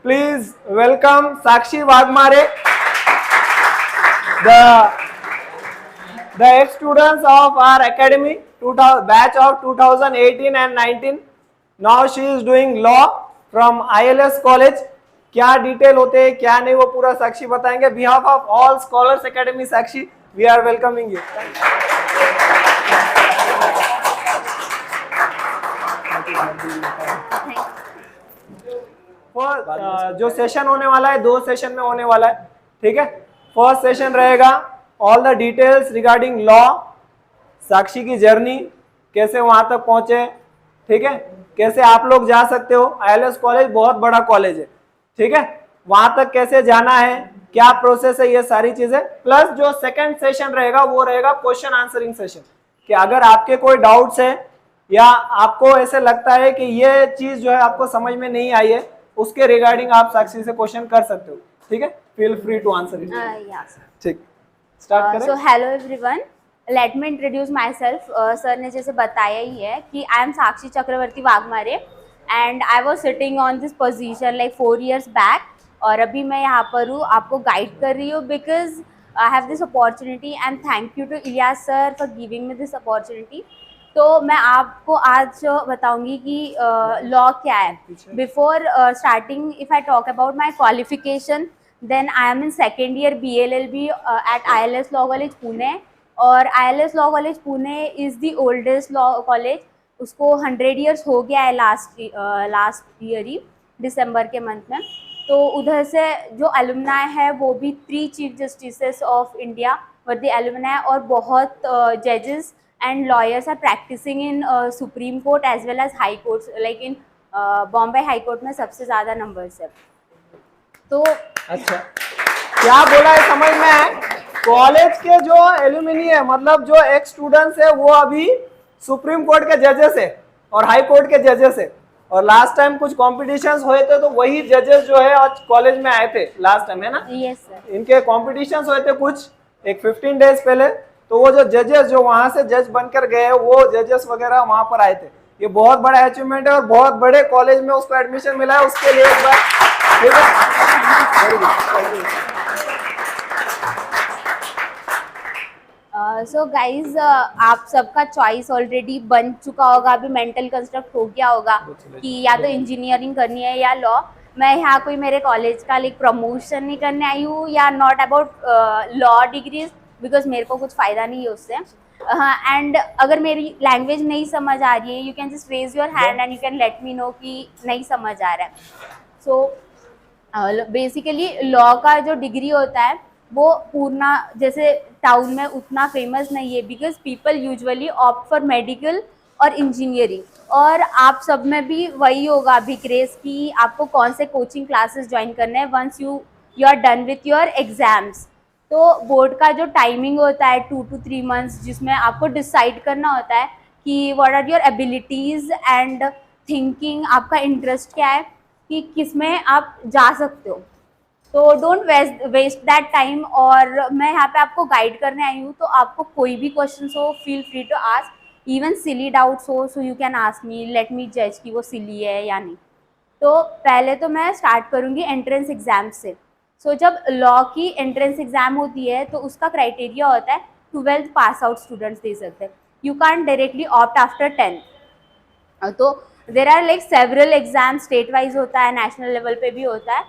Please welcome Sakshi Wagmare, the ex-students of our academy, batch of 2018 and 19. Now she is doing law from ILS college. क्या detail होते हैं क्या नहीं वो पूरा साक्षी बताएंगे. Behalf of all Scholars Academy, Sakshi, we are welcoming you. जो session होने वाला है 2 सेशन में होने वाला है. ठीक है. फर्स्ट सेशन रहेगा all the details regarding law, Sakshi की जर्नी, कैसे वहां तक पहुंचे. ठीक है. कैसे आप लोग जा सकते हो. ILS कॉलेज बहुत बड़ा कॉलेज है. ठीक है. वहां तक कैसे जाना है, क्या प्रोसेस है, ये सारी चीजें. प्लस जो सेकंड सेशन रहेगा वो रहेगा क्वेश्चन आंसरिंग सेशन, कि अगर आपके कोई डाउट्स है या आपको ऐसे लगता है कि ये चीज जो है आपको समझ में नहीं आई है, उसके रिगार्डिंग आप साक्षी से क्वेश्चन कर सकते हो. ठीक है. Feel free to answer it. ठीक. स्टार्ट करें. So hello everyone, let me introduce myself. Sir ने जैसे बताया ही है कि I am Sakshi Chakraborty Waghmare and I was sitting on this position like 4 years बैक. और अभी मैं यहाँ पर हूँ, आपको गाइड कर रही हूँ because I have this opportunity and thank you to Ilyas sir for giving me this opportunity. तो मैं आपको आज बताऊंगी कि लॉ क्या है. Before starting if I talk about my qualification, then I am in second year BLLB at ILS law college Pune. और ILS law college Pune is the oldest law college. उसको 100 years हो गया है लास्ट ईयर ही दिसंबर के month में. तो उधर से जो एलुमनाई है वो भी 3 chief justices of India were the alumni, और बहुत जजेस and lawyers are practicing in Supreme Court as well as High Courts, like in Bombay High Court में सबसे ज़्यादा नंबर्स है. तो अच्छा, क्या बोला है समझ में है. कॉलेज के जो एल्यूमिनी है, मतलब जो एक्स स्टूडेंट्स है, वो अभी सुप्रीम कोर्ट के जजेस है और हाई कोर्ट के जजेस है. और लास्ट टाइम कुछ कॉम्पिटिशन्स हुए थे तो वही जजेस जो है आज कॉलेज में आए थे लास्ट टाइम, है ना. Yes sir. इनके कॉम्पिटिशन्स हुए थे कुछ एक 15 days पहले. तो वो जो जजेस जो वहां से जज बनकर गए, वो जजेस वगैरह वहां पर आए थे. ये बहुत बड़ा अचीवमेंट है और बहुत बड़े कॉलेज में उसको एडमिशन मिला है. उसके लिए एक बार ठीक है. Very good. सो गाइज, आप सबका चॉइस ऑलरेडी बन चुका होगा, अभी मेंटल कंस्ट्रक्ट हो गया होगा कि या तो इंजीनियरिंग करनी है या लॉ. मैं यहाँ कोई मेरे कॉलेज का लाइक प्रमोशन नहीं करने आई हूँ या not about law degrees, because मेरे को कुछ फ़ायदा नहीं है उससे. एंड अगर मेरी लैंग्वेज नहीं समझ आ रही है, you can just raise your hand and you can let me know कि नहीं समझ आ रहा है. सो बेसिकली लॉ का जो डिग्री होता है वो पूर्णा जैसे टाउन में उतना फेमस नहीं है, because people usually opt for medical और इंजीनियरिंग. और आप सब में भी वही होगा अभी क्रेज कि आपको कौन से कोचिंग क्लासेस ज्वाइन करने हैं once you are done with your exams. तो बोर्ड का जो टाइमिंग होता है 2 to 3 months, जिसमें आपको डिसाइड करना होता है कि what are your abilities and thinking, आपका इंटरेस्ट क्या है, कि किस में आप जा सकते हो. तो डोंट वेस्ट दैट टाइम. और मैं यहाँ पे आपको गाइड करने आई हूँ, तो आपको कोई भी क्वेश्चन हो feel free to ask. Even silly doubts हो so you can ask me, let me जज कि वो सिली है या नहीं. तो पहले तो मैं स्टार्ट करूँगी एंट्रेंस एग्ज़ाम से. सो जब लॉ की एंट्रेंस एग्ज़ाम होती है तो उसका क्राइटेरिया होता है 12th पास आउट स्टूडेंट्स दे सकते हैं. You can't directly opt after 10th. तो there are like several exam, state wise होता है, नेशनल लेवल पे भी होता है.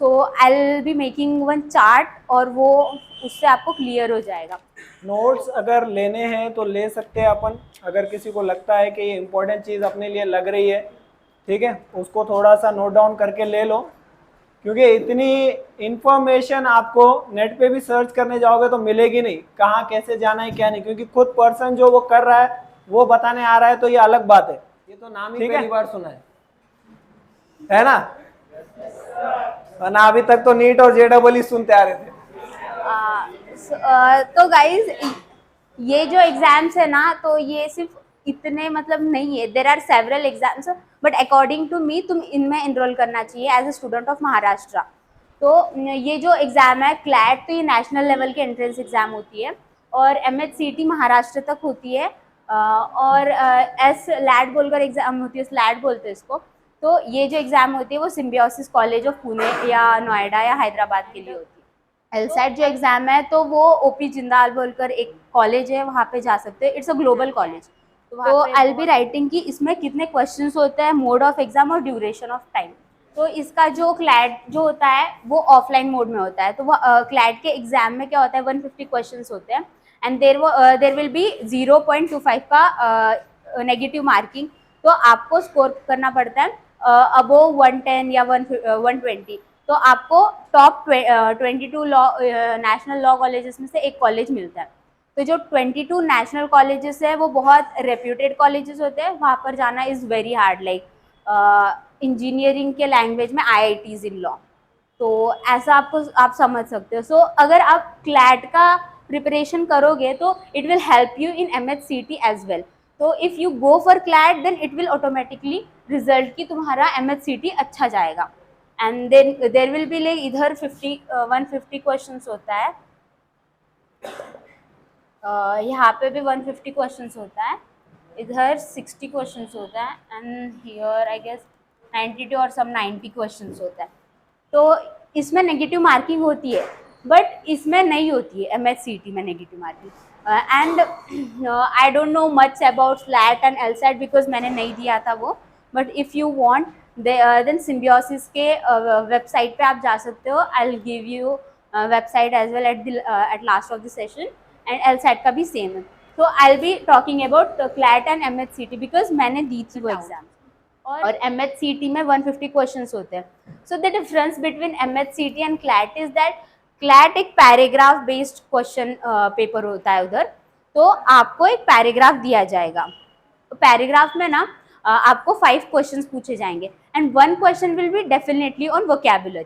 So I will be making one chart और वो उससे आपको क्लियर हो जाएगा. नोट्स अगर लेने हैं तो ले सकते हैं अपन. अगर किसी को लगता है कि ये इम्पोर्टेंट चीज़ अपने लिए लग रही है, ठीक है, उसको थोड़ा सा नोट डाउन करके ले लो. क्योंकि इतनी इन्फॉर्मेशन आपको नेट पे भी सर्च करने जाओगे तो मिलेगी नहीं, कहाँ कैसे जाना है क्या नहीं. क्योंकि खुद पर्सन जो वो कर रहा है वो बताने आ रहा है तो ये अलग बात है. ये तो नाम ही पहली बार सुना है ना. ना अभी तक तो नीट और JEE सुनते आ रहे थे. तो गाइज ये जो एग्जाम्स है ना, तो ये सिर्फ इतने मतलब नहीं है. There are several exams, but according to me तुम इनमें इनरोल करना चाहिए as a student of Maharashtra. तो ये जो एग्ज़ाम है क्लैट, तो ये नेशनल लेवल की एंट्रेंस एग्ज़ाम होती है और MHCT महाराष्ट्र तक होती है. और SLAT बोलकर एग्ज़ाम होती है, SLAT बोलते हैं इसको. तो ये जो एग्ज़ाम होती है वो सिम्बियोसिस कॉलेज ऑफ पुणे या नोएडा या हैदराबाद के लिए होती है। एलसैट जो एग्ज़ाम है तो वो ओपी जिंदाल बोलकर एक कॉलेज है, वहाँ पे जा सकते हैं। It's a global college. तो आई विल बी राइटिंग कि इसमें कितने क्वेश्चंस होते हैं, मोड ऑफ एग्जाम और ड्यूरेशन ऑफ टाइम। तो इसका जो क्लैट जो होता है वो ऑफलाइन मोड में होता है। तो वो क्लैट के एग्जाम में क्या होता है, 150 क्वेश्चंस होते हैं एंड देर विल बी 0.25 का नेगेटिव मार्किंग। तो आपको स्कोर करना पड़ता है अबोव 110 या 120। तो आपको top 22 law national law colleges में से एक कॉलेज मिलता है। तो जो 22 नेशनल कॉलेजेस है वो बहुत रेप्यूटेड कॉलेजेस होते हैं, वहाँ पर जाना is very hard. Like engineering के लैंग्वेज में IITs इन लॉ। तो ऐसा आप समझ सकते हो। सो अगर आप क्लैट का प्रिपरेशन करोगे तो it will help you in MHCT as well. तो if you go for CLAT then it will automatically result कि तुम्हारा MHCT अच्छा जाएगा। And then there will be like इधर 150 क्वेश्चंस होता है, यहाँ पे भी 150 क्वेश्चंस होता है, इधर 60 क्वेश्चंस होता है एंड हियर आई गेस 92 और सम 90 क्वेश्चंस होता है। तो इसमें नेगेटिव मार्किंग होती है बट इसमें नहीं होती है MHCT में negative marking. And I don't know much about SLAT and LSAT because मैंने नहीं दिया था वो। But if you want then Symbiosis के वेबसाइट पे आप जा सकते हो। I will give you website as well at last of the session. And LSAT का भी सेम है। तो I will be talking about CLAT and MHCT because मैंने दी थी वो एग्जाम। और MHCT में 150 क्वेश्चंस होते हैं। So the difference between MHCT and CLAT is that CLAT एक पैराग्राफ बेस्ड क्वेश्चन पेपर होता है उधर। तो आपको एक पैराग्राफ दिया जाएगा, तो पैराग्राफ में ना आपको 5 क्वेश्चंस पूछे जाएंगे and 1 question will be definitely on vocabulary.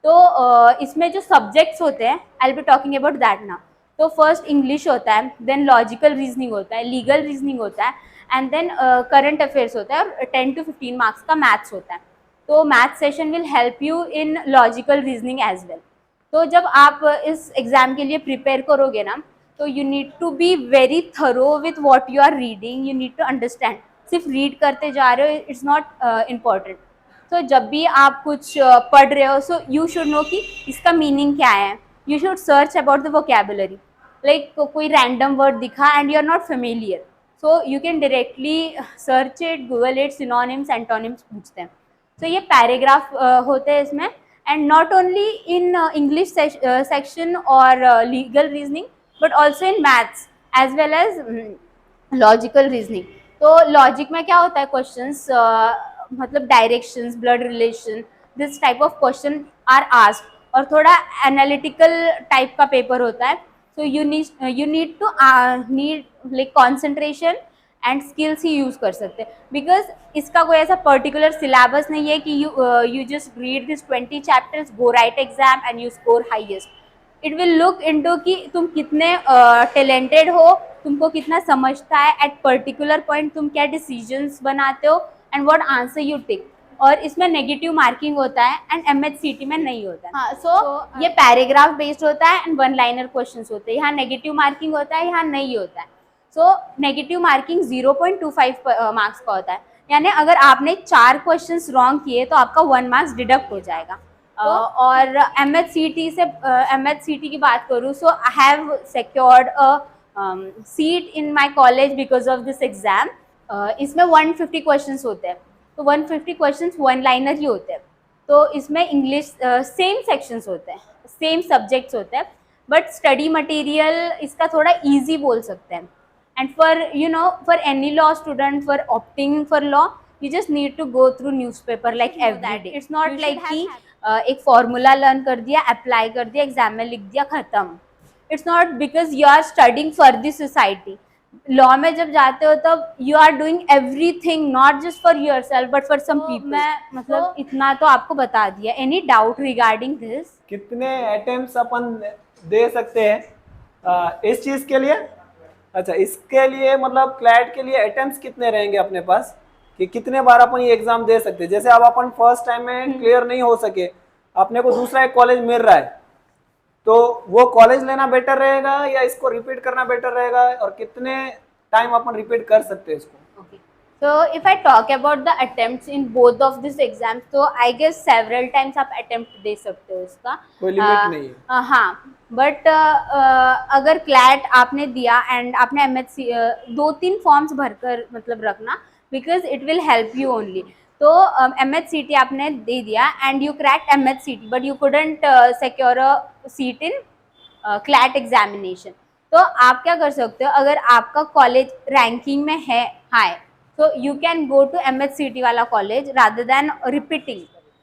तो इसमें जो सब्जेक्ट्स होते हैं आई will be talking about that now. तो फर्स्ट इंग्लिश होता है, देन लॉजिकल रीजनिंग होता है, लीगल रीजनिंग होता है एंड देन करंट अफेयर्स होता है और 10 to 15 मार्क्स का मैथ्स होता है। तो math session will help you in logical reasoning as well. तो जब आप इस एग्ज़ाम के लिए प्रिपेयर करोगे ना तो you need to be very thorough with what you are reading. You need to understand. सिर्फ रीड करते जा रहे हो इट्स नॉट इम्पॉर्टेंट। तो जब भी आप कुछ पढ़ रहे हो सो यू शुड नो कि इसका मीनिंग क्या है। You should search about the vocabulary. Like कोई रैंडम वर्ड दिखा and you are not familiar, so you can directly search it, Google it, synonyms antonyms पूछते हैं। तो ये पैराग्राफ होते हैं इसमें and not only in English section और legal reasoning but also in maths as well as logical reasoning. तो logic में क्या होता है, क्वेश्चंस मतलब directions, blood relation, this type of question are asked और थोड़ा एनालिटिकल टाइप का पेपर होता है। So you need to need like concentration and skills ही यूज़ कर सकते हैं बिकॉज इसका कोई ऐसा पर्टिकुलर सिलेबस नहीं है कि you just read this 20 chapters, go right exam and you score highest. It will look into कि तुम कितने टैलेंटेड हो, तुमको कितना समझता है, एट पर्टिकुलर पॉइंट तुम क्या डिसीजंस बनाते हो एंड व्हाट आंसर यू टिक। और इसमें नेगेटिव मार्किंग होता है एंड MHCT में नहीं होता है। हाँ, सो ये पैराग्राफ बेस्ड होता है एंड 1 लाइनर क्वेश्चंस होते हैं। यहाँ नेगेटिव मार्किंग होता है, यहाँ नहीं होता है। सो नेगेटिव मार्किंग 0.25 मार्क्स का होता है। यानी अगर आपने 4 क्वेश्चंस रॉन्ग किए तो आपका 1 मार्क्स डिडक्ट हो जाएगा। और MHCT की बात करूँ so I have secured a seat in my college because of this exam. इसमें 150 क्वेश्चंस होते हैं, तो 150 क्वेश्चंस 1 लाइनर ही होते हैं। तो इसमें इंग्लिश सेम सेक्शंस होते हैं, सेम सब्जेक्ट्स होते हैं बट स्टडी मटेरियल इसका थोड़ा ईजी बोल सकते हैं। And for any law student for opting for law you just need to go through newspaper like every day. It's not like कि एक फॉर्मूला लर्न कर दिया, अप्लाई कर दिया, एग्जाम में लिख दिया, खत्म। It's not because you are studying for the society. Law में जब जाते हो तब you are doing everything not just for yourself but for some people. मैं मतलब इतना तो आपको बता दिया। Any doubt regarding this? कितने अटेम्प्ट्स अपन दे सकते हैं इस चीज के लिए? अच्छा, इसके लिए मतलब क्लैट के लिए अटेम्प्ट्स कितने रहेंगे अपने पास कि कितने बार अपन ये एग्जाम दे सकते हैं? जैसे अब अपन फर्स्ट टाइम में क्लियर नहीं हो सके, अपने को दूसरा एक कॉलेज मिल रहा है, तो वो कॉलेज लेना बेटर रहेगा या इसको रिपीट करना बेटर रहेगा, और कितने टाइम अपन रिपीट कर सकते हैं इसको? Okay, So if I talk about the attempts in both of these exams, तो I guess several times आप attempt दे सकते हो उसका, कोई लिमिट नहीं है। हाँ, बट अगर क्लैट आपने दिया एंड आपने MHC 2-3 फॉर्म्स भरकर मतलब रखना, because it will help you only. तो MHCT आपने दे दिया and you cracked MHCT but you couldn't secure a seat in CLAT examination. तो आप क्या कर सकते हो, अगर आपका कॉलेज रैंकिंग में है high, so you can go to MHCT वाला college rather than repeating,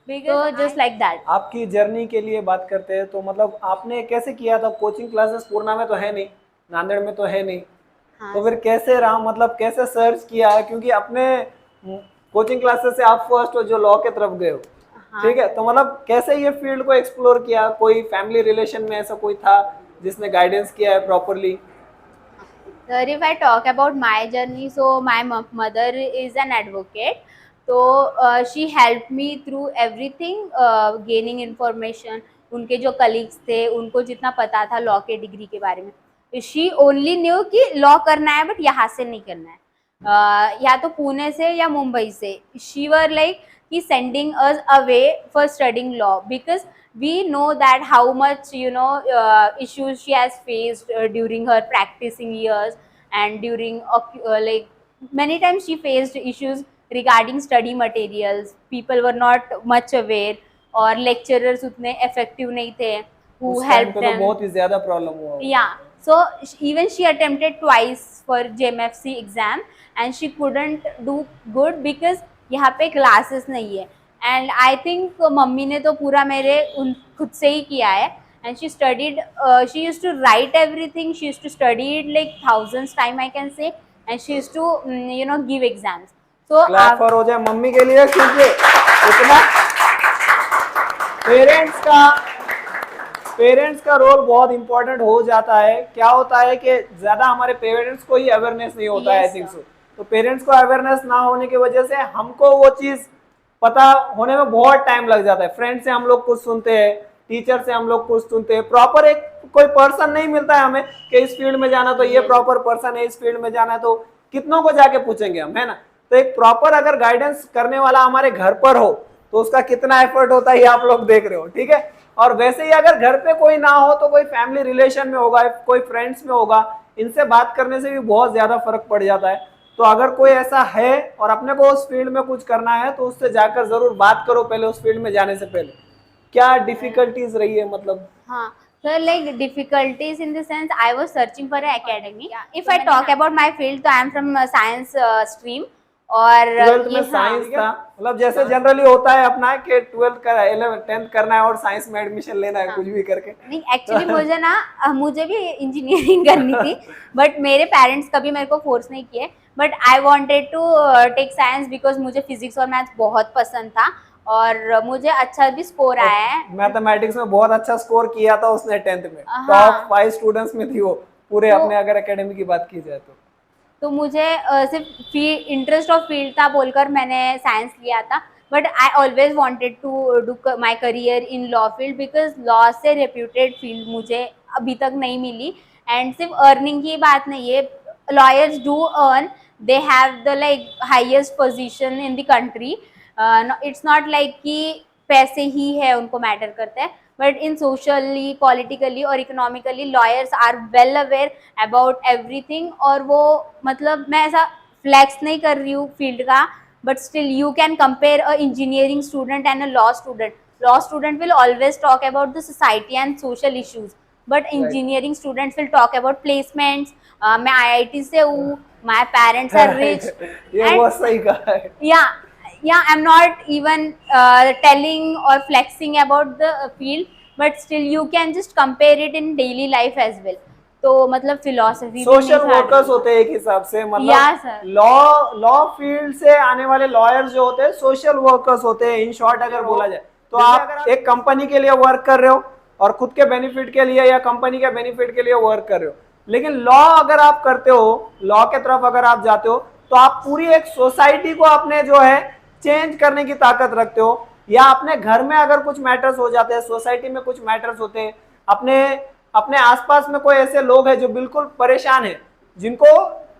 so just like that। आपकी जर्नी के लिए बात करते हैं तो मतलब आपने कैसे किया था? कोचिंग क्लासेस पूर्णा में तो है नहीं, नांदेड़ में तो है नहीं, हाँ, तो फिर कैसे रहा, मतलब कैसे सर्च किया है? क्योंकि अपने कोचिंग क्लासेस से आप फर्स्ट हो जो लॉ के तरफ गए हो, हाँ, ठीक है, तो मतलब कैसे ये फील्ड को एक्सप्लोर किया? कोई फैमिली रिलेशन में ऐसा कोई था जिसने गाइडेंस किया है properly? Sir, if I talk about my journey, so my mother is an advocate, so she helped me through everything, gaining information। उनके जो कलीग्स थे उनको जितना पता था लॉ के डिग्री के बारे में, शी ओनली न्यू कि लॉ करना है बट यहाँ से नहीं करना है, या तो पुणे से या मुंबई से। शी वर लाइक कि sending us away for studying law, because we know that how much issues she has faced during her practicing years, and during like many times she faced issues regarding study materials, people were not much aware और lecturers उतने effective नहीं थे who उस time helped पे तो them। बहुत ही ज्यादा problem हुआ होगा। Yeah, so even she attempted twice for JMFC exam and she couldn't do good because यहाँ पे classes नहीं है। एंड आई थिंक मम्मी ने तो पूरा मेरे उन खुद से ही किया है, and she studied, she used to write everything, she used to study it like thousands time I can say, and she used to give exams. So clap for हो जाए मम्मी के लिए, क्योंकि इतना पेरेंट्स का रोल बहुत important हो जाता है। क्या होता है कि ज्यादा हमारे पेरेंट्स को ही अवेयरनेस नहीं होता है, आई थिंक सो। तो पेरेंट्स को अवेयरनेस ना होने की वजह से हमको वो चीज पता होने में बहुत टाइम लग जाता है। फ्रेंड से हम लोग कुछ सुनते हैं, टीचर से हम लोग कुछ सुनते हैं, प्रॉपर एक कोई पर्सन नहीं मिलता है हमें कि इस फील्ड में जाना तो ये प्रॉपर पर्सन है, इस फील्ड में जाना है तो कितनों को जाके पूछेंगे हम, है ना। तो एक प्रॉपर अगर गाइडेंस करने वाला हमारे घर पर हो तो उसका कितना एफर्ट होता है ये आप लोग देख रहे हो, ठीक है। और वैसे ही अगर घर पे कोई ना हो तो कोई फैमिली रिलेशन में होगा, कोई फ्रेंड्स में होगा, इनसे बात करने से भी बहुत ज्यादा फर्क पड़ जाता है। तो अगर कोई ऐसा है और अपने को उस फील्ड में कुछ करना है तो उससे जाकर जरूर बात करो पहले, उस फील्ड में जाने से पहले। क्या डिफिकल्टीज रही है मतलब? हाँ, so like difficulties in the sense I was searching for an academy। If I talk about my field, तो I am from science stream, और 12th में ये साइंस था, मतलब जैसे जनरली होता है अपना कि 12th का 11th 10th करना है और साइंस में एडमिशन लेना है, कुछ भी करके। नहीं, एक्चुअली मुझे ना मुझे भी इंजीनियरिंग करनी थी, बट मेरे पेरेंट्स कभी मेरे को फोर्स नहीं किए, but I wanted to take science because मुझे फिजिक्स और मैथ्स बहुत पसंद था और मुझे अच्छा भी स्कोर आया है। मैथमेटिक्स में बहुत अच्छा स्कोर किया था उसने 10th में, हाँ। टॉप 5 स्टूडेंट्स में थी वो पूरे अपने, अगर एकेडमी की बात की जाए तो मुझे सिर्फ इंटरेस्ट ऑफ फील्ड था बोलकर मैंने साइंस लिया था, but I always wanted to do my career in law field because law से रेप्यूटेड फील्ड मुझे अभी तक नहीं मिली। एंड सिर्फ अर्निंग की बात नहीं है, lawyers do earn, they have the like highest position in the country. It's not like कि पैसे ही है उनको मैटर करता है, बट इन सोशली, पॉलिटिकली और economically lawyers are well aware about everything. और वो मतलब मैं ऐसा फ्लैक्स नहीं कर रही हूँ फील्ड का, but still you can compare a engineering student and a law student. Law student will always talk about the society and social issues, but engineering students will talk about placements. मैं IIT से हूँ, my parents are rich, ये बहुत सही कहा है। yeah, I'm not even telling or flexing about the field, but still you can just compare it in daily life as well। तो मतलब फिलोसफी सोशल वर्कर्स होते हैं एक हिसाब से, मतलब लॉ फील्ड से आने वाले लॉयर्स जो होते हैं सोशल वर्कर्स होते हैं, इन शॉर्ट अगर बोला जाए तो। आप एक कंपनी के लिए वर्क कर रहे हो और खुद के बेनिफिट के लिए या कंपनी के बेनिफिट के लिए वर्क कर रहे हो, लेकिन लॉ अगर आप करते हो, लॉ के तरफ अगर आप जाते हो तो आप पूरी एक सोसाइटी को अपने जो है चेंज करने की ताकत रखते हो। या अपने घर में अगर कुछ मैटर्स हो जाते हैं, सोसाइटी में कुछ मैटर्स होते हैं, अपने आसपास में कोई ऐसे लोग हैं जो बिल्कुल परेशान हैं, जिनको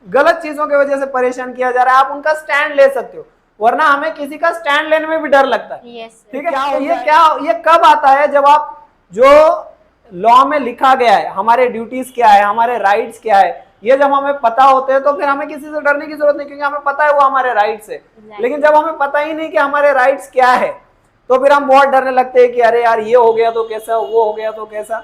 गलत चीजों की वजह से परेशान किया जा रहा है, आप उनका स्टैंड ले सकते हो, वरना हमें किसी का स्टैंड लेने में भी डर लगता है। यस ठीक है, तो ये कब आता है, जब आप जो लॉ में लिखा गया है, हमारे ड्यूटीज क्या है, हमारे राइट्स क्या है, ये जब हमें पता होते हैं तो फिर हमें किसी से डरने की जरूरत नहीं, क्योंकि हमें पता है वो हमारे राइट्स है। लेकिन जब हमें पता ही नहीं कि हमारे राइट्स क्या है, तो फिर हम बहुत डरने लगते हैं कि अरे यार ये हो गया तो कैसा, वो हो गया तो कैसा।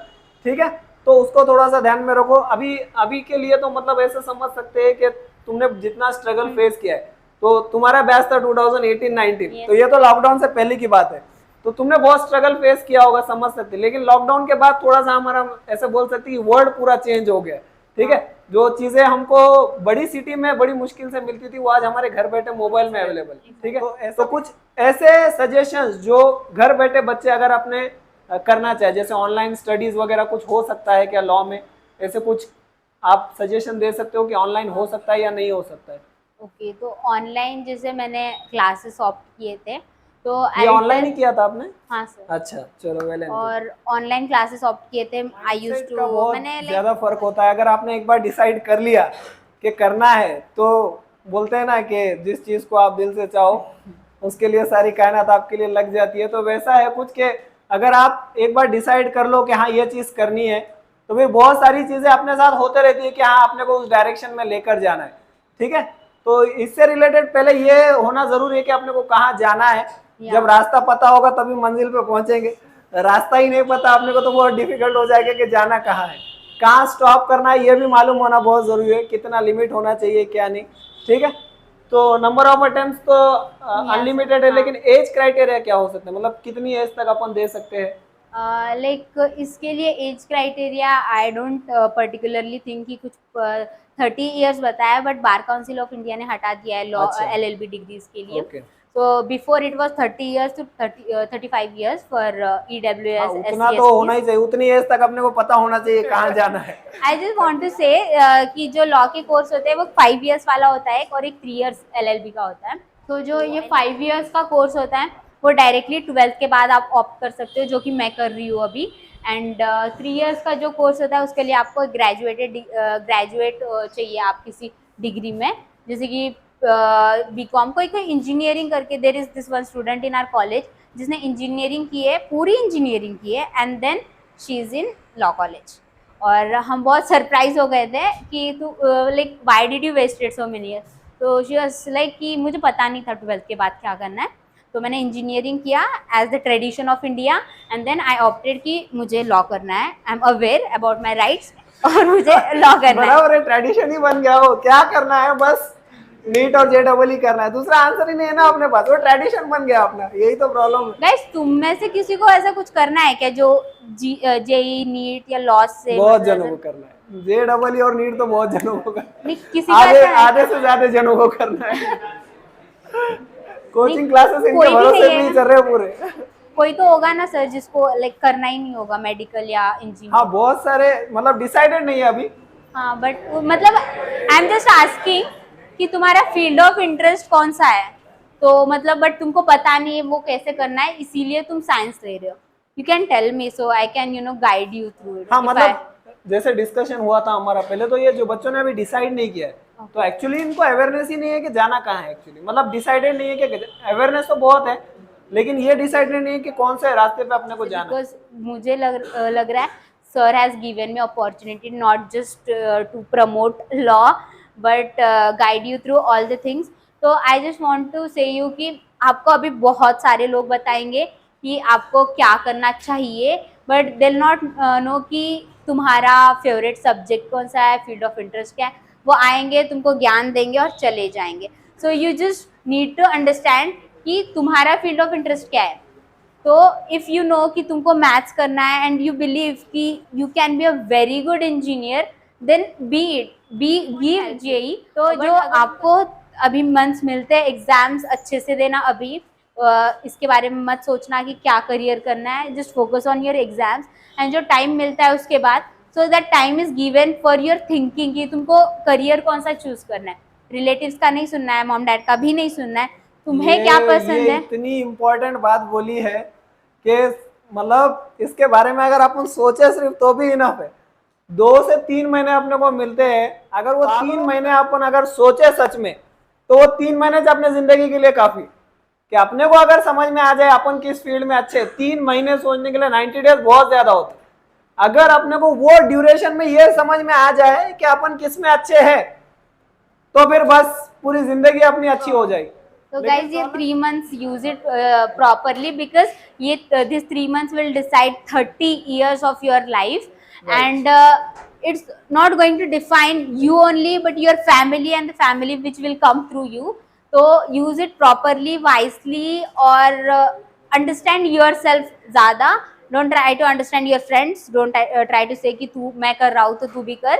ठीक है, तो उसको थोड़ा सा ध्यान में रखो। अभी अभी के लिए तो मतलब ऐसे समझ सकते हैं कि तुमने जितना स्ट्रगल फेस किया है, तो तुम्हारा बैच था 2018-19, तो ये तो लॉकडाउन से पहले की बात है, तो तुमने बहुत स्ट्रगल फेस किया होगा, समझ सकते। लेकिन लॉकडाउन के बाद थोड़ा सा हमारा ऐसे बोल सकते कि वर्ल्ड पूरा चेंज हो गया। ठीक है, जो चीजें हमको बड़ी सिटी में बड़ी मुश्किल से मिलती थी, वो आज हमारे घर बैठे मोबाइल में अवेलेबल। ठीक है, तो कुछ ऐसे सजेशंस जो घर बैठे बच्चे अगर अपने करना चाहे, जैसे ऑनलाइन स्टडीज वगैरह कुछ हो सकता है क्या लॉ में, ऐसे कुछ आप सजेशन दे सकते हो कि ऑनलाइन हो सकता है या नहीं हो सकता है? ओके, तो ऑनलाइन जैसे मैंने क्लासेस ऑप्ट किए थे, तो ये ऑनलाइन ही किया था आपने? हाँ सर। अच्छा, चलो वेल एंड गुड। और ऑनलाइन क्लासेस ऑप्ट किए थे। आई यूज Mindset का टू, बहुत मैंने ज्यादा फर्क होता है। अगर आपने एक बार डिसाइड कर लिया कि करना है, तो बोलते हैं ना कि जिस चीज को आप दिल से चाहो उसके लिए सारी कायनात आपके लिए लग जाती है। तो वैसा है कुछ के, अगर आप एक बार डिसाइड कर लो कि हाँ ये चीज करनी है, तो फिर बहुत सारी चीजें अपने साथ होते रहती है कि हाँ अपने को उस डायरेक्शन में लेकर जाना है। ठीक है, तो इससे रिलेटेड पहले ये होना जरूरी है कि अपने को कहाँ जाना है। जब रास्ता पता होगा तभी मंजिल पे पहुंचेंगे, रास्ता ही नहीं पता अपने को तो बहुत डिफिकल्ट हो जाएगा कि जाना कहाँ है, कहाँ स्टॉप करना है, ये भी मालूम होना बहुत जरूरी है, कितना लिमिट होना चाहिए क्या नहीं। ठीक है, तो नंबर ऑफ अटेम्प्ट्स तो अनलिमिटेड है, लेकिन एज क्राइटेरिया क्या हो सकता है, मतलब कितनी एज तक अपन दे सकते हैं? लाइक इसके लिए age criteria I don't particularly think कि कुछ 30 इयर्स बताया, but bar council of India ने हटा दिया है लॉ अच्छा। LLB डिग्रीज के लिए। ओके, तो before it was 30 years to 35 years for EWS उतना SC तो होना ST। ही चाहिए, उतनी एज तक अपने को पता होना चाहिए कहाँ जाना है। आई जस्ट वांट टू से कि जो लॉ के कोर्स होते हैं वो 5 इयर्स वाला होता है और एक 3 इयर्स LLB का होता है। तो जो ये 5 इयर्स का कोर्स होता है वो डायरेक्टली 12th के बाद आप ऑप्ट कर सकते हो, जो कि मैं कर रही हूँ अभी। एंड 3 इयर्स का जो कोर्स होता है उसके लिए आपको ग्रेजुएट चाहिए आप किसी डिग्री में, जैसे कि BCom, कोई इंजीनियरिंग करके। There is this one student in our college जिसने इंजीनियरिंग की है, पूरी इंजीनियरिंग की है, and then she is in law college. और हम बहुत सरप्राइज हो गए थे कि तू like why did you wasted so many years. तो शी वाज लाइक कि मुझे पता नहीं था 12th के बाद क्या करना है, तो मैंने इंजीनियरिंग किया as the tradition of India, and then I opted कि मुझे लॉ करना है, I am aware about my rights और मुझे लॉ करना है। बराबर है, ट्रेडिशन ही बन गया। वो क्या करना है, बस नीट और JEE करना है, दूसरा आंसर ही नहीं है ना अपने पास, वो ट्रेडिशन बन गया अपना, यही तो प्रॉब्लम है। गाइस, तुम में से किसी को ऐसा कुछ करना है क्या जो JEE नीट या लॉ से बहुत जनों को करना है, JEE और नीट तो बहुत जनों को करना नहीं, किसी है, का आधे ऐसा है? आधे से ज्यादा जनों को करना है। कोचिंग क्लासेस कोई इनके भी भरोसे नहीं है नहीं ना। चल रहे पूरे। कोई तो होगा ना सर जिसको लाइक करना ही नहीं होगा मेडिकल या इंजीनियर। हाँ, बहुत सारे, मतलब डिसाइडेड नहीं है अभी। हाँ, बट मतलब आई एम जस्ट आस्किंग कि तुम्हारा फील्ड ऑफ इंटरेस्ट कौन सा है, तो मतलब बट तुमको पता नहीं है वो कैसे करना है, इसीलिए तुम साइंस ले रहे हो। You can tell me so I can guide you through it. हाँ, मतलब जैसे डिस्कशन हुआ था हमारा पहले, तो ये जो बच्चों ने अभी डिसाइड नहीं किया है, तो एक्चुअली इनको अवेयरनेस ही नहीं है कि जाना कहाँ है। एक्चुअली मतलब डिसाइडेड नहीं है कि, अवेयरनेस तो बहुत है लेकिन ये डिसाइडेड नहीं है कि कौन से रास्ते पे अपने को जाना है। बिकॉज मुझे लग रहा है sir has given me opportunity not just to promote law but guide you through all the things. तो I just want to say you कि आपको अभी बहुत सारे लोग बताएंगे कि आपको क्या करना चाहिए, बट दे नॉट नो कि तुम्हारा फेवरेट सब्जेक्ट कौन सा है, फील्ड ऑफ इंटरेस्ट क्या है। वो आएंगे, तुमको ज्ञान देंगे और चले जाएंगे। So you just need to understand कि तुम्हारा फील्ड ऑफ इंटरेस्ट क्या है। तो इफ़ यू नो कि तुमको मैथ्स करना है एंड यू बिलीव कि you can be a very good engineer, then give JEE। तो जो आपको अभी मंथ्स मिलते हैं एग्जाम्स अच्छे से देना, अभी इसके बारे में मत सोचना कि क्या करियर करना है, just focus on your exams. And जो टाइम मिलता है उसके बाद, so that time is given for your thinking कि तुमको करियर कौन सा चूज करना है। रिलेटिव्स का नहीं सुनना है, मॉम डैड का भी नहीं सुनना है, तुम्हें क्या पसंद है। इतनी इम्पोर्टेंट बात बोली है कि मतलब इसके बारे में अगर अपन सोचे सिर्फ तो भी इनफ है। 2 से 3 महीने अपने को मिलते हैं, अगर वो 3 महीने अपन अगर सोचे सच में, तो वो 3 महीने से अपने जिंदगी के लिए काफी, कि अपने को अगर समझ में आ जाए अपन किस फील्ड में अच्छे, 3 महीने सोचने के लिए 90 डेज बहुत ज्यादा होते। अगर अपने को वो ड्यूरेशन में ये समझ में आ जाए कि अपन किस में अच्छे हैं, तो फिर बस पूरी जिंदगी अपनी अच्छी हो जाएगी। So guys, ये 3 months use it properly because ये this 3 months will decide 30 years of your life, Right. and it's not going to define you only but your family and the family which will come through you. So use it properly, wisely, और understand yourself ज़्यादा. Don't try to understand your friends. Don't try to say कि तू मैं कर रहा हूँ तो तू भी कर.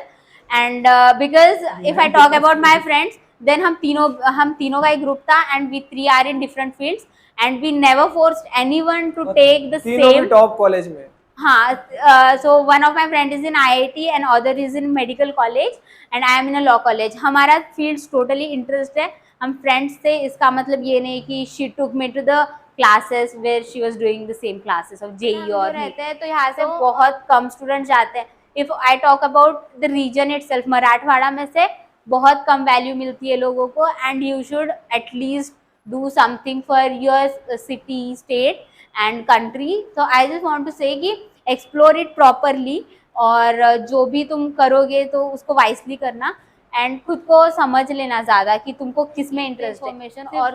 And because if I talk about my friends, then हम तीनों का एक ग्रुप था, and we three are in different fields, and we never forced anyone to take the तीनों भी same. टॉप कॉलेज में। हाँ, so one of my friend is in IIT and other is in medical college and I am in a law college. हमारा fields totally interest है, हम friends थे, इसका मतलब ये नहीं कि she took me to the classes where she was doing the same classes of JEE और रहते हैं, तो यहाँ से बहुत कम students जाते हैं. If I talk about the region itself, Marathwada में से बहुत कम वैल्यू मिलती है लोगों को, and you should at least do something for your city, state and country. So I just want to say कि explore it properly, और जो भी तुम करोगे तो उसको वाइसली करना, एंड खुद को समझ लेना ज़्यादा कि तुमको किस में इंटरेस्ट है. इन्फॉर्मेशन और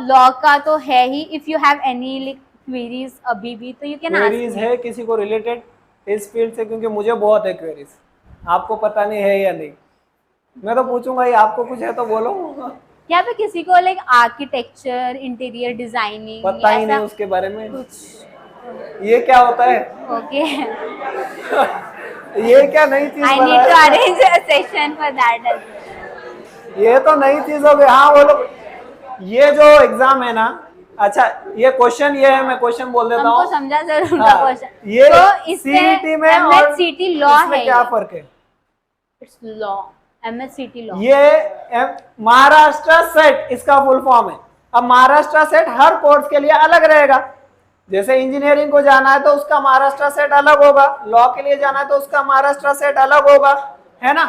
लॉ का तो है ही. If you have any queries अभी भी तो यू कैन आस्क. क्वेरीज है किसी को रिलेटेड इस फील्ड से? क्योंकि मुझे बहुत है क्वेरीज, आपको पता नहीं है या नहीं, मैं तो पूछूंगा ही, आपको कुछ है तो बोलो। यहाँ पे किसी को लाइक आर्किटेक्चर, इंटीरियर डिजाइनिंग पता ही नहीं उसके बारे में, कुछ. ये क्या होता है? ओके, ये क्या नई चीज? I need to arrange a session for that. ये तो नई चीज हो गई। हाँ बोलो, ये जो एग्जाम है ना, अच्छा ये क्वेश्चन ये है, मैं क्वेश्चन बोल देता हूँ, हमको समझा जरूर हाँ, क्वेश्चन. ये तो सीईटी में इसमें और सीटी लॉ इसमें है. क्या फर्क है? It's law, MSCT law. ये महाराष्ट्र सेट इसका फुल फॉर्म है। अब महाराष्ट्र सेट हर कोर्स के लिए अलग रहेगा। जैसे इंजीनियरिंग को जाना है तो उसका महाराष्ट्र सेट अलग होगा, लॉ के लिए जाना है तो उसका महाराष्ट्र सेट अलग होगा, है ना।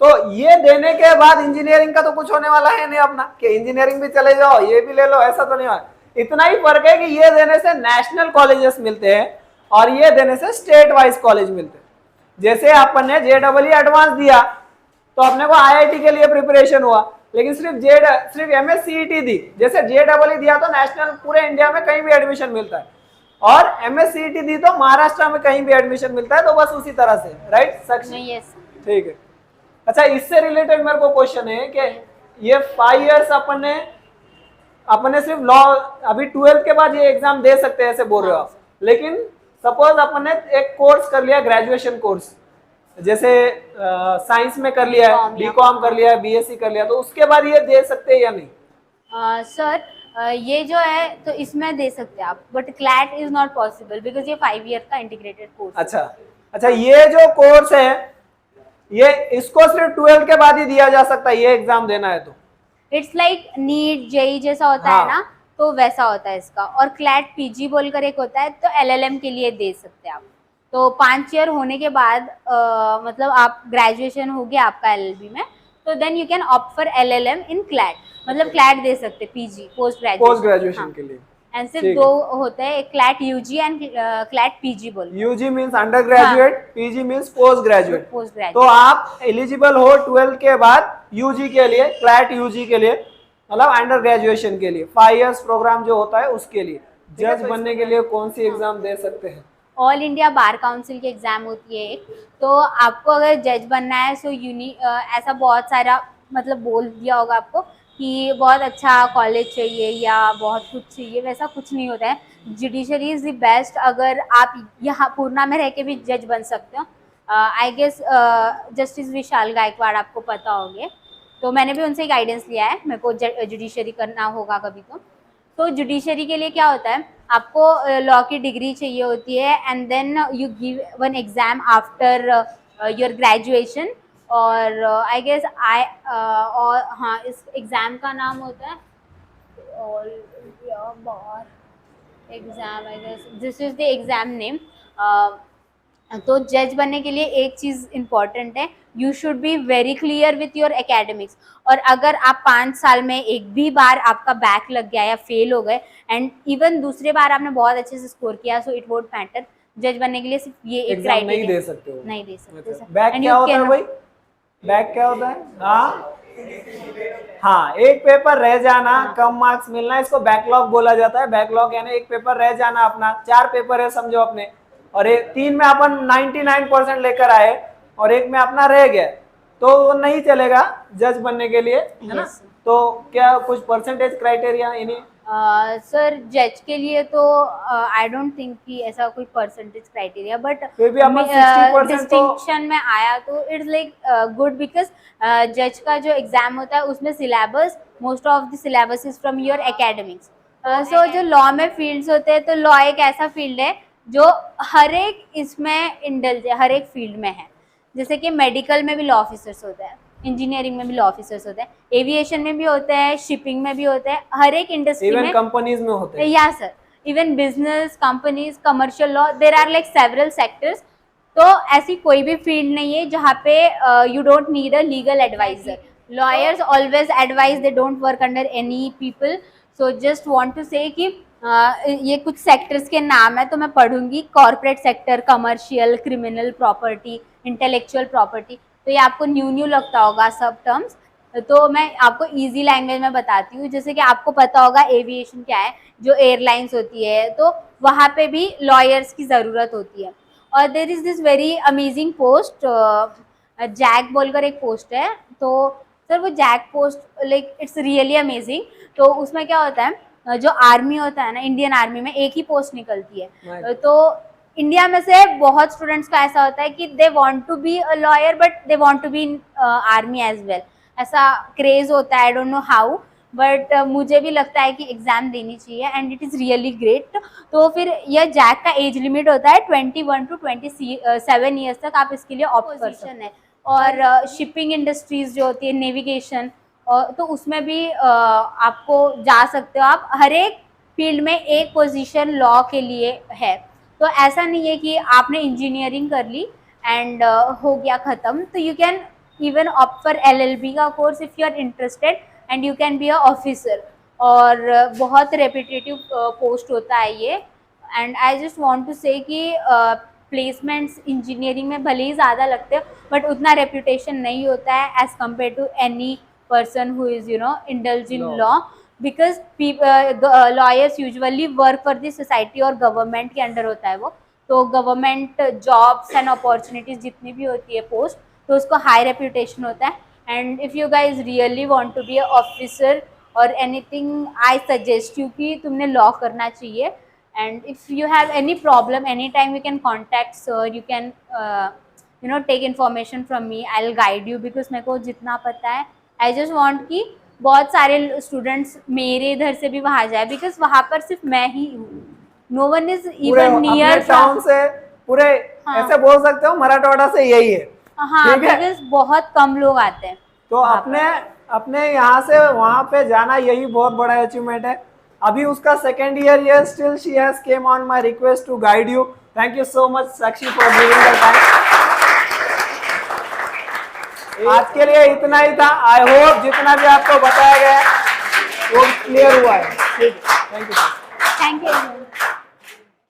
तो ये देने के बाद इंजीनियरिंग का तो कुछ होने वाला है नहीं अपना, कि इंजीनियरिंग भी चले जाओ ये भी ले लो, ऐसा तो नहीं होगा। इतना ही फर्क है कि ये देने से नेशनल कॉलेजेस मिलते हैं और ये देने से स्टेट वाइज कॉलेज मिलते हैं। जैसे अपन ने JEE एडवांस दिया तो अपने को IIT के लिए प्रिपरेशन हुआ, लेकिन सिर्फ MSCET दी। जैसे JEE दिया तो नेशनल पूरे इंडिया में कहीं भी एडमिशन मिलता है, और MSCET दी तो महाराष्ट्र में कहीं भी एडमिशन मिलता है। तो बस उसी तरह से, राइट साक्षी? यस. ठीक है। अच्छा, इससे रिलेटेड मेरे को क्वेश्चन है कि ये 5 इयर्स अपन ने सिर्फ लॉ, अभी 12th के बाद ये एग्जाम दे सकते हैं ऐसे बोल रहे हो आप, लेकिन सपोज अपन ने एक कोर्स कर लिया, ग्रेजुएशन कोर्स, जैसे साइंस में कर लिया है, BCom कर लिया है, BSc कर लिया, तो उसके बाद ये दे सकते हैं या नहीं? सर ये जो है तो इसमें दे सकते हैं आप, but CLAT is not possible because ये 5 ईयर का इंटीग्रेटेड कोर्स. अच्छा, ये जो कोर्स है ये इसको सिर्फ 12th के बाद ही दिया जा सकता है, ये एग्जाम देना है तो? इट्स लाइक नीट JEE जैसा होता है ना, तो वैसा होता है इसका. और क्लैट PG बोलकर एक होता है, तो LLM के लिए दे सकते हैं आप. तो 5 ईयर होने के बाद मतलब आप ग्रेजुएशन हो गया आपका LLB में, तो then you can opt for LLM in CLAT. मतलब क्लैट दे सकते PG, पोस्ट ग्रेजुएशन के लिए. एंड सिर्फ 2 होते हैं, एक CLAT UG and CLAT PG बोल. UG means under graduate, PG means post graduate. तो तो आप एलिजिबल हो 12th के बाद UG के लिए, क्लैट UG के लिए, मतलब अंडर ग्रेजुएशन के लिए 5 इयर्स प्रोग्राम जो होता है उसके लिए। जज बनने के लिए कौन सी एग्जाम दे सकते हैं? ऑल इंडिया बार काउंसिल की एग्जाम होती है एक, तो आपको अगर जज बनना है सो ऐसा बहुत सारा मतलब बोल दिया होगा आपको कि बहुत अच्छा कॉलेज चाहिए या बहुत कुछ चाहिए, वैसा कुछ नहीं होता है. Judiciary is the best. अगर आप यहाँ पूर्णा में रह के भी जज बन सकते हो. आई गेस जस्टिस विशाल गायकवाड़ आपको पता होंगे, तो मैंने भी उनसे गाइडेंस लिया है, मेरे को जुडिशरी करना होगा कभी तो जुडिशरी के लिए क्या होता है, आपको लॉ की डिग्री चाहिए होती है, and then you give one exam after your graduation. और आई गेस और हाँ, इस एग्ज़ाम का नाम होता है all India bar exam. I guess this is the exam name. तो जज बनने के लिए एक चीज इम्पॉर्टेंट है, you should be very clear with your academics. और अगर आप 5 साल में एक भी बार आपका बैक लग गया या फेल हो गए एंड इवन दूसरे बार आपने बहुत अच्छे से स्कोर किया, सो इट वोंट मैटर। जज बनने के लिए सिर्फ ये एक एग्जाम नहीं क्राइटेरिया दे सकते हो, नहीं दे सकते सर। बैक And क्या you होता है cannot- भाई? बैक क्या होता है? हाँ, एक पेपर रह जाना, कम मार्क्स मिलना, इसको बैकलॉग बोला जाता है। बैकलॉग यानी एक पेपर रह जाना अपना, 4 पेपर है समझो अपने, और 3 में अपन 99% लेकर आए और एक में अपना रह गया, तो वो नहीं चलेगा जज बनने के लिए, है ना? Yes, sir. तो क्या कुछ परसेंटेज क्राइटेरिया इन्हीं? सर जज के लिए तो आई डोंट थिंक कि ऐसा कोई परसेंटेज क्राइटेरिया, बट फिर भी अपन 60% तो डिस्टिंक्शन में आया तो इट्स लाइक गुड, बिकॉज जज का जो एग्जाम होता है उसमें syllabus, most of the syllabus is from your academics. So जो लॉ में फील्ड्स होते हैं, तो लॉ एक ऐसा फील्ड है जो हर एक इसमें इंडल्ज है, हर एक फील्ड में है। जैसे कि मेडिकल में भी लॉ ऑफिसर्स होते हैं, इंजीनियरिंग में भी लॉ ऑफिसर्स होते हैं, एविएशन में भी होते हैं, शिपिंग में भी होते हैं, हर एक इंडस्ट्री इवन में। कंपनीज में होते हैं। या sir, even business, companies, commercial law, there are like several sectors. तो ऐसी कोई भी फील्ड नहीं है जहाँ पे you don't need a legal advisor. Lawyers always advise, they don't work under any people. So just want to say कि ये कुछ सेक्टर्स के नाम है तो मैं पढ़ूंगी, corporate sector, commercial, criminal property, intellectual property. तो ये आपको न्यू लगता होगा सब टर्म्स, तो मैं आपको इजी लैंग्वेज में बताती हूँ। जैसे कि आपको पता होगा एविएशन क्या है, जो एयरलाइंस होती है, तो वहाँ पे भी लॉयर्स की ज़रूरत होती है। और there is this very amazing post, JAG बोलकर एक पोस्ट है। तो सर वो JAG post like it's really amazing. तो उसमें क्या होता है, जो आर्मी होता है ना, इंडियन आर्मी में एक ही पोस्ट निकलती है। तो इंडिया में से बहुत स्टूडेंट्स का ऐसा होता है कि they want to be a lawyer but they want to be in army as well, ऐसा क्रेज होता है, I don't know how, but मुझे भी लगता है कि एग्जाम देनी चाहिए and it is really great. तो फिर यह जैक का एज लिमिट होता है 21 to 27 ईयर्स तक आप इसके लिए ऑप्शन है। और शिपिंग इंडस्ट्रीज जो होती है, नेविगेशन, और तो उसमें भी आपको जा सकते हो आप। हर एक फील्ड में एक पोजीशन लॉ के लिए है। तो ऐसा नहीं है कि आपने इंजीनियरिंग कर ली एंड हो गया ख़त्म। तो you can even opt for LLB का course if you are interested and you can be a officer. और बहुत रेपिटेटिव पोस्ट होता है ये। And I just want to say कि प्लेसमेंट्स इंजीनियरिंग में भले ही ज़्यादा लगते हैं बट उतना रेपुटेशन नहीं होता है as compare to any person who is indulged in law, because lawyers usually work for the society और government के अंडर होता है वो। तो गवर्नमेंट जॉब्स एंड अपॉर्चुनिटीज जितनी भी होती है पोस्ट, तो उसको हाई रेपुटेशन होता है। And if you guys really want to be a officer और एनीथिंग, आई सजेस्ट यू कि तुमने लॉ करना चाहिए। And if you have any problem any time you can contact sir, you can take information from me, I will guide you, because मेरे को जितना पता है आई जस्ट वॉन्ट कि बहुत सारे स्टूडेंट्स मेरे इधर से भी वहाँ जाए, बिकॉज वहाँ पर सिर्फ मैं ही हूँ, no one is even near town से पूरे। हाँ, ऐसे बोल सकते हो मराठवाड़ा से यही है। हाँ, बिकॉज बहुत कम लोग आते हैं। तो अपने यहाँ से वहाँ पे जाना यही बहुत बड़ा अचीवमेंट है। अभी उसका सेकेंड ईयर ये still she has came on my request to guide you. Thank you so much Sakshi for giving the time. आज के लिए इतना ही था। आई होप जितना भी आपको बताया गया वो क्लियर हुआ है। Thank you. Thank you.